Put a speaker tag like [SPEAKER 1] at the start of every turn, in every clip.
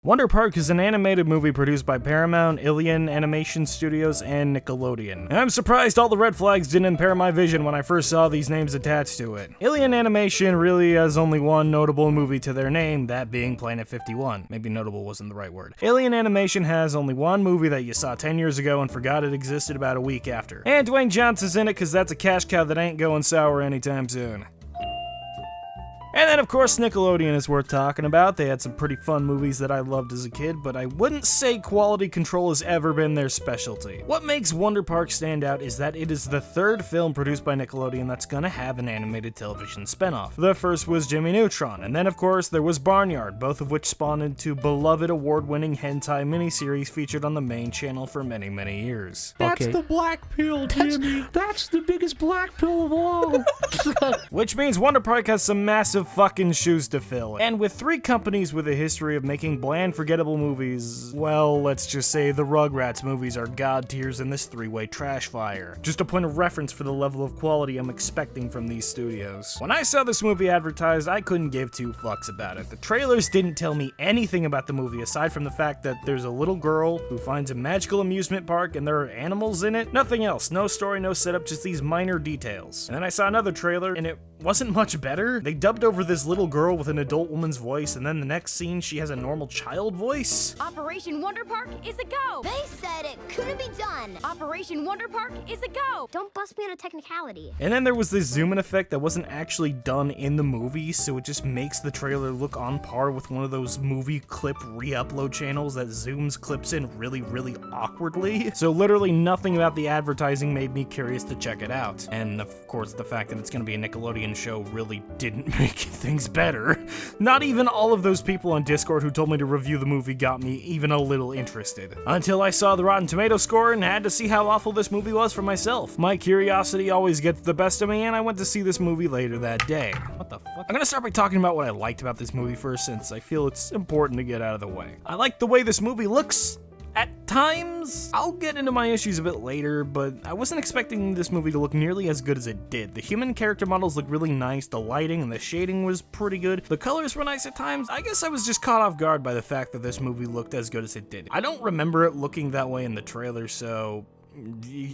[SPEAKER 1] Wonder Park is an animated movie produced by Paramount, Ilion Animation Studios, and Nickelodeon. And I'm surprised all the red flags didn't impair my vision when I first saw these names attached to it. Ilion Animation really has only one notable movie to their name, that being Planet 51. Maybe notable wasn't the right word. Ilion Animation has only one movie that you saw 10 years ago and forgot it existed about a week after. And Dwayne Johnson's in it because that's a cash cow that ain't going sour anytime soon. And then, of course, Nickelodeon is worth talking about. They had some pretty fun movies that I loved as a kid, but I wouldn't say quality control has ever been their specialty. What makes Wonder Park stand out is that it is the third film produced by Nickelodeon that's gonna have an animated television spinoff. The first was Jimmy Neutron, and then, of course, there was Barnyard, both of which spawned into beloved award-winning hentai miniseries featured on the main channel for many, many years.
[SPEAKER 2] That's the black pill, Jimmy. That's the biggest black pill of all.
[SPEAKER 1] Which means Wonder Park has some massive fucking shoes to fill. And with three companies with a history of making bland, forgettable movies, well, let's just say the Rugrats movies are god tiers in this three-way trash fire. Just a point of reference for the level of quality I'm expecting from these studios. When I saw this movie advertised, I couldn't give two fucks about it. The trailers didn't tell me anything about the movie aside from the fact that there's a little girl who finds a magical amusement park and there are animals in it. Nothing else. No story, no setup, just these minor details. And then I saw another trailer and it wasn't much better. They dubbed over this little girl with an adult woman's voice, and then the next scene she has a normal child voice.
[SPEAKER 3] Operation Wonder Park is a go!
[SPEAKER 4] They said it couldn't be done!
[SPEAKER 3] Operation Wonder Park is a go!
[SPEAKER 4] Don't bust me on a technicality.
[SPEAKER 1] And then there was this zoom in effect that wasn't actually done in the movie, so it just makes the trailer look on par with one of those movie clip re-upload channels that zooms clips in really, really awkwardly. So literally nothing about the advertising made me curious to check it out. And of course the fact that it's gonna be a Nickelodeon show really didn't make things better. Not even all of those people on Discord who told me to review the movie got me even a little interested. Until I saw the Rotten Tomato score and had to see how awful this movie was for myself. My curiosity always gets the best of me, and I went to see this movie later that day. What the fuck? I'm gonna start by talking about what I liked about this movie first, since I feel it's important to get out of the way. I like the way this movie looks. At times, I'll get into my issues a bit later, but I wasn't expecting this movie to look nearly as good as it did. The human character models look really nice, the lighting and the shading was pretty good, the colors were nice at times. I guess I was just caught off guard by the fact that this movie looked as good as it did. I don't remember it looking that way in the trailer, so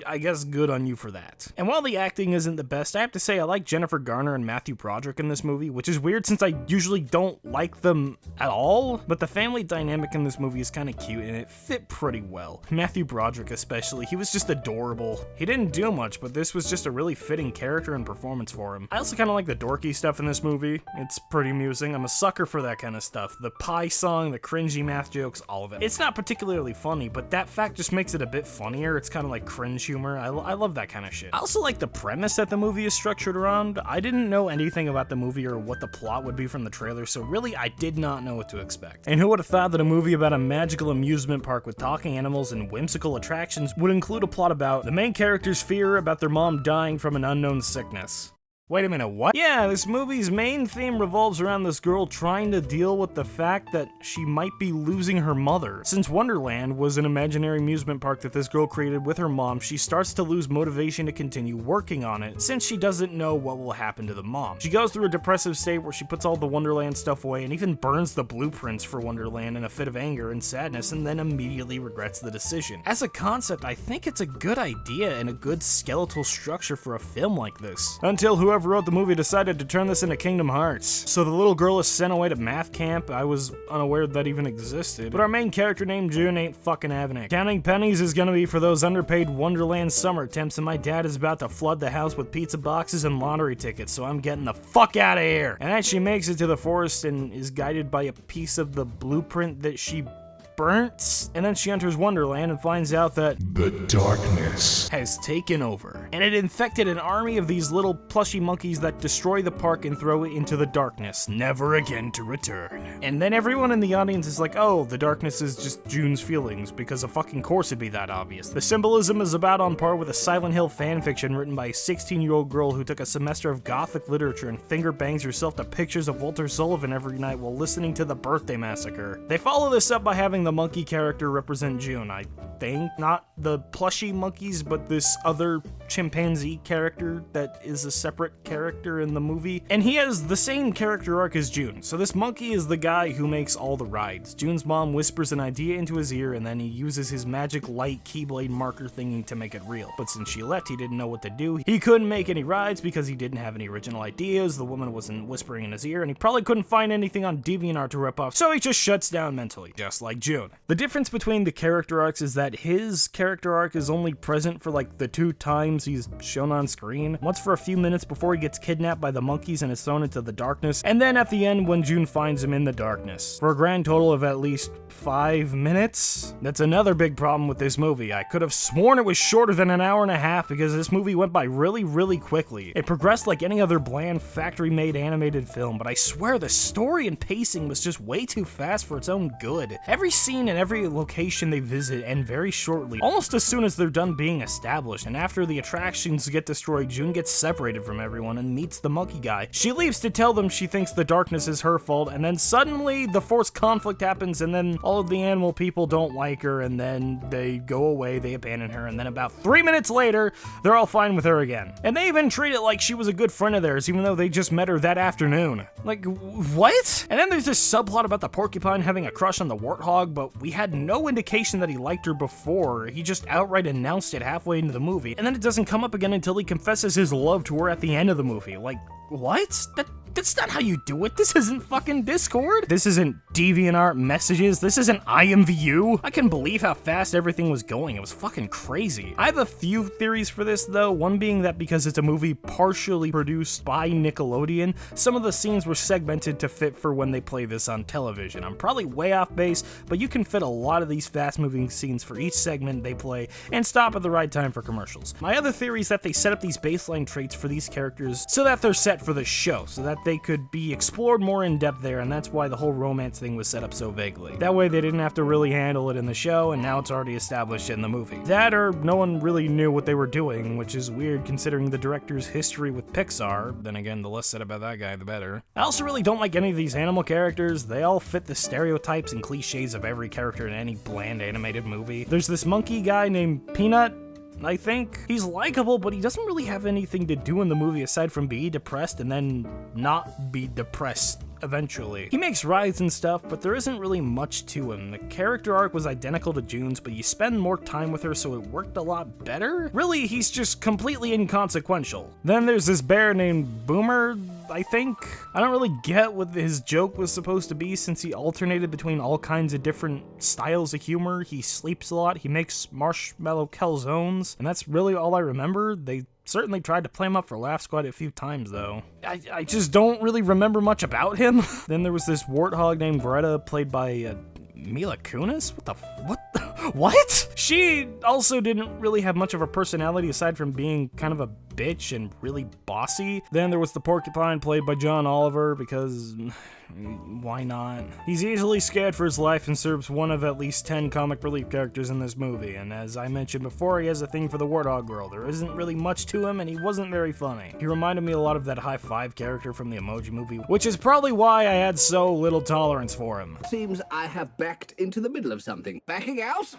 [SPEAKER 1] I guess good on you for that. And while the acting isn't the best, I have to say I like Jennifer Garner and Matthew Broderick in this movie, which is weird since I usually don't like them at all, but the family dynamic in this movie is kind of cute and it fit pretty well. Matthew Broderick especially, he was just adorable. He didn't do much, but this was just a really fitting character and performance for him. I also kind of like the dorky stuff in this movie. It's pretty amusing. I'm a sucker for that kind of stuff. The pie song, the cringy math jokes, all of it. It's not particularly funny, but that fact just makes it a bit funnier. It's kind of like cringe humor. I love that kind of shit. I also like the premise that the movie is structured around. I didn't know anything about the movie or what the plot would be from the trailer, so really I did not know what to expect. And who would have thought that a movie about a magical amusement park with talking animals and whimsical attractions would include a plot about the main character's fear about their mom dying from an unknown sickness. Wait a minute, what? Yeah, this movie's main theme revolves around this girl trying to deal with the fact that she might be losing her mother. Since Wonderland was an imaginary amusement park that this girl created with her mom, she starts to lose motivation to continue working on it, since she doesn't know what will happen to the mom. She goes through a depressive state where she puts all the Wonderland stuff away and even burns the blueprints for Wonderland in a fit of anger and sadness, and then immediately regrets the decision. As a concept, I think it's a good idea and a good skeletal structure for a film like this. Until whoever wrote the movie decided to turn this into Kingdom Hearts. So the little girl is sent away to math camp. I was unaware that even existed. But our main character named June ain't fucking having it. Counting pennies is gonna be for those underpaid Wonderland summer attempts, and my dad is about to flood the house with pizza boxes and lottery tickets, so I'm getting the fuck out of here. And as she makes it to the forest and is guided by a piece of the blueprint that she burnt, and then she enters Wonderland and finds out that
[SPEAKER 5] the darkness
[SPEAKER 1] has taken over, and it infected an army of these little plushy monkeys that destroy the park and throw it into the darkness, never again to return. And then everyone in the audience is like, oh, the darkness is just June's feelings, because of fucking course it'd be that obvious. The symbolism is about on par with a Silent Hill fanfiction written by a 16-year-old girl who took a semester of gothic literature and finger bangs herself to pictures of Walter Sullivan every night while listening to the Birthday Massacre. They follow this up by having the monkey character represent June, I think. Not the plushy monkeys, but this other chimpanzee character that is a separate character in the movie. And he has the same character arc as June. So this monkey is the guy who makes all the rides. June's mom whispers an idea into his ear, and then he uses his magic light keyblade marker thingy to make it real. But since she left, he didn't know what to do. He couldn't make any rides because he didn't have any original ideas, the woman wasn't whispering in his ear, and he probably couldn't find anything on DeviantArt to rip off, so he just shuts down mentally, just like June. The difference between the character arcs is that his character arc is only present for like the 2 times he's shown on screen. Once for a few minutes before he gets kidnapped by the monkeys and is thrown into the darkness, and then at the end when June finds him in the darkness. For a grand total of at least 5 minutes? That's another big problem with this movie. I could have sworn it was shorter than an hour and a half because this movie went by really quickly. It progressed like any other bland factory-made animated film, but I swear the story and pacing was just way too fast for its own good. Every scene and every location they visit end very shortly, almost as soon as they're done being established, and after the attractions get destroyed, June gets separated from everyone and meets the monkey guy. She leaves to tell them she thinks the darkness is her fault, and then suddenly the forced conflict happens, and then all of the animal people don't like her, and then they go away, they abandon her, and then about 3 minutes later, they're all fine with her again. And they even treat it like she was a good friend of theirs, even though they just met her that afternoon. Like, what? And then there's this subplot about the porcupine having a crush on the warthog, but we had no indication that he liked her before. He just outright announced it halfway into the movie, and then it doesn't come up again until he confesses his love to her at the end of the movie. Like, what? That's not how you do it. This isn't fucking Discord. This isn't DeviantArt messages. This isn't IMVU. I couldn't believe how fast everything was going. It was fucking crazy. I have a few theories for this though, one being that because it's a movie partially produced by Nickelodeon, some of the scenes were segmented to fit for when they play this on television. I'm probably way off base, but you can fit a lot of these fast moving scenes for each segment they play and stop at the right time for commercials. My other theory is that they set up these baseline traits for these characters so that they're set for the show, so that they could be explored more in depth there, and that's why the whole romance thing was set up so vaguely. That way they didn't have to really handle it in the show, and now it's already established in the movie. That or no one really knew what they were doing, which is weird considering the director's history with Pixar. Then again, the less said about that guy, the better. I also really don't like any of these animal characters. They all fit the stereotypes and cliches of every character in any bland animated movie. There's this monkey guy named Peanut, I think. He's likable, but he doesn't really have anything to do in the movie aside from be depressed and then not be depressed eventually. He makes rides and stuff, but there isn't really much to him. The character arc was identical to June's, but you spend more time with her, so it worked a lot better. Really, he's just completely inconsequential. Then there's this bear named Boomer, I think. I don't really get what his joke was supposed to be since he alternated between all kinds of different styles of humor. He sleeps a lot, he makes marshmallow calzones, and that's really all I remember. They certainly tried to play him up for laughs quite a few times, though. I just don't really remember much about him. Then there was this warthog named Greta, played by Mila Kunis? What? She also didn't really have much of a personality aside from being kind of a bitch and really bossy. Then there was the porcupine, played by John Oliver, because why not? He's easily scared for his life and serves one of at least 10 comic relief characters in this movie, and as I mentioned before, he has a thing for the warthog girl. There isn't really much to him, and he wasn't very funny. He reminded me a lot of that High Five character from the Emoji Movie, which is probably why I had so little tolerance for him.
[SPEAKER 6] Seems I have backed into the middle of something. Backing out?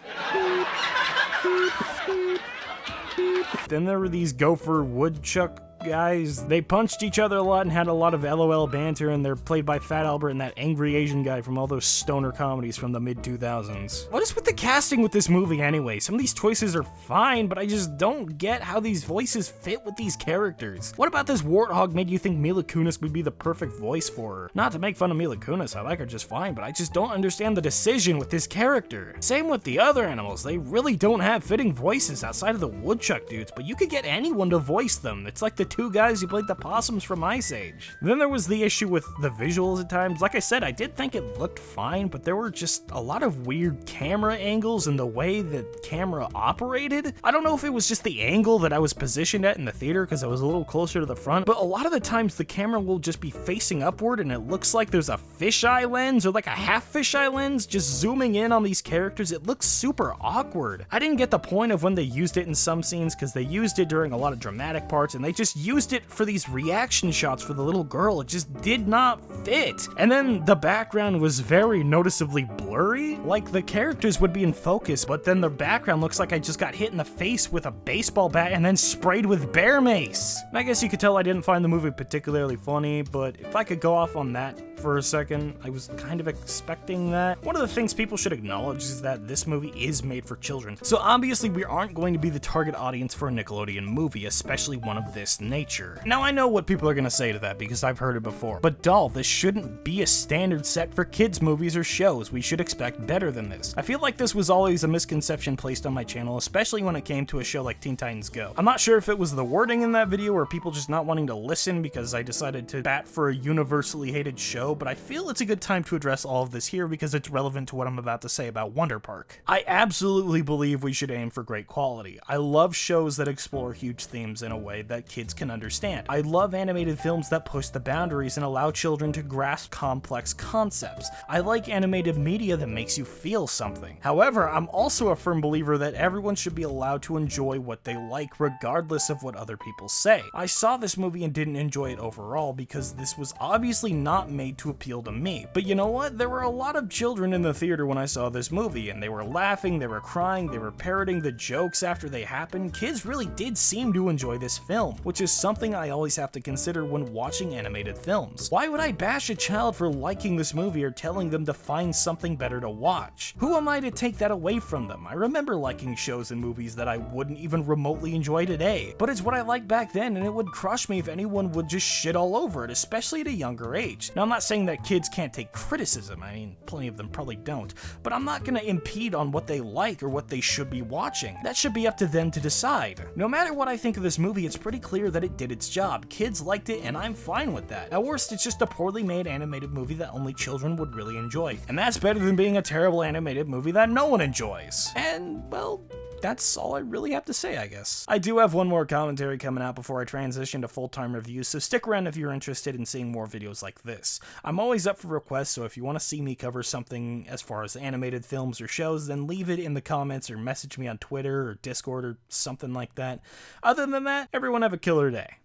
[SPEAKER 1] Then there were these gopher woodchuck guys. They punched each other a lot and had a lot of LOL banter, and they're played by Fat Albert and that angry Asian guy from all those stoner comedies from the mid-2000s. What is with the casting with this movie anyway? Some of these choices are fine, but I just don't get how these voices fit with these characters. What about this warthog made you think Mila Kunis would be the perfect voice for her? Not to make fun of Mila Kunis, I like her just fine, but I just don't understand the decision with this character. Same with the other animals, they really don't have fitting voices outside of the woodchuck dudes, but you could get anyone to voice them. It's like the 2 guys who played the possums from Ice Age. Then there was the issue with the visuals at times. Like I said, I did think it looked fine, but there were just a lot of weird camera angles and the way that camera operated. I don't know if it was just the angle that I was positioned at in the theater because I was a little closer to the front, but a lot of the times the camera will just be facing upward and it looks like there's a fisheye lens or like a half fisheye lens just zooming in on these characters. It looks super awkward. I didn't get the point of when they used it in some scenes because they used it during a lot of dramatic parts and they just used it for these reaction shots for the little girl. It just did not fit. And then the background was very noticeably blurry. Like the characters would be in focus, but then the background looks like I just got hit in the face with a baseball bat and then sprayed with bear mace. And I guess you could tell I didn't find the movie particularly funny, but if I could go off on that for a second, I was kind of expecting that. One of the things people should acknowledge is that this movie is made for children. So obviously we aren't going to be the target audience for a Nickelodeon movie, especially one of this nature. Now I know what people are gonna say to that because I've heard it before, but doll, this shouldn't be a standard set for kids movies or shows. We should expect better than this. I feel like this was always a misconception placed on my channel, especially when it came to a show like Teen Titans Go. I'm not sure if it was the wording in that video or people just not wanting to listen because I decided to bat for a universally hated show, but I feel it's a good time to address all of this here because it's relevant to what I'm about to say about Wonder Park. I absolutely believe we should aim for great quality. I love shows that explore huge themes in a way that kids can understand. I love animated films that push the boundaries and allow children to grasp complex concepts. I like animated media that makes you feel something. However, I'm also a firm believer that everyone should be allowed to enjoy what they like regardless of what other people say. I saw this movie and didn't enjoy it overall because this was obviously not made to appeal to me. But you know what? There were a lot of children in the theater when I saw this movie, and they were laughing, they were crying, they were parroting the jokes after they happened. Kids really did seem to enjoy this film, which is something I always have to consider when watching animated films. Why would I bash a child for liking this movie or telling them to find something better to watch? Who am I to take that away from them? I remember liking shows and movies that I wouldn't even remotely enjoy today, but it's what I liked back then, and it would crush me if anyone would just shit all over it, especially at a younger age. Now, I'm not saying that kids can't take criticism. I mean, plenty of them probably don't, but I'm not gonna impede on what they like or what they should be watching. That should be up to them to decide. No matter what I think of this movie, it's pretty clear that it did its job. Kids liked it, and I'm fine with that. At worst, it's just a poorly made animated movie that only children would really enjoy. And that's better than being a terrible animated movie that no one enjoys. And, well, that's all I really have to say, I guess. I do have one more commentary coming out before I transition to full-time reviews, so stick around if you're interested in seeing more videos like this. I'm always up for requests, so if you want to see me cover something as far as animated films or shows, then leave it in the comments or message me on Twitter or Discord or something like that. Other than that, everyone have a killer day.